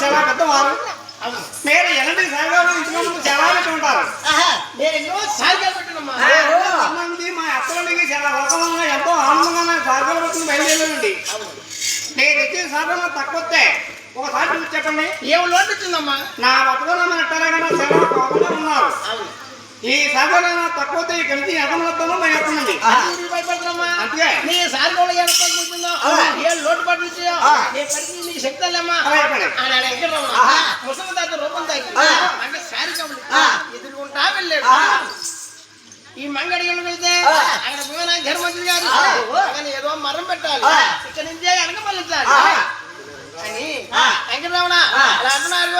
చాలా పెద్దవారు. మీరు ఎలాంటి సాగాలు ఇంట్లో చాలా ఉంటారు. సంబంధి మా అత్తలకి చాలా రకంగా ఎంతో ఆనందంగా సాగాలు పట్టుకుని బయలుదేరండి. నేను తెచ్చిన సాధన తక్కువతే ఒకసారి చూసి చెప్పండి. ఏం లోటు వచ్చిందమ్మా? నా బతుకమ్మ ఎట్టాలన్నా చాలా కోపంగా ఉన్నారు. ఈ సాగర తక్కువతే ఇక్కడి నుంచి ఎగమలతో మేము ఎత్తండి. అందుకే నీ సాగోళ్ళు ఎంతుందో ఏ లోటు పట్టు నీ శక్తులమ్మా ముసలి తాత రూపం తాకి అంటే సారి కబులు ఎదుర్కొంటా వెళ్ళాడు. ఈ మంగడి వెళ్తే అక్కడ పోయిన ధర్మంత్రి గారు కానీ ఏదో మరం పెట్టాలి, ఇక్కడ నుంచే వెనక మళ్ళించాలి అని వెంకటరమణ అలా అంటున్నారు.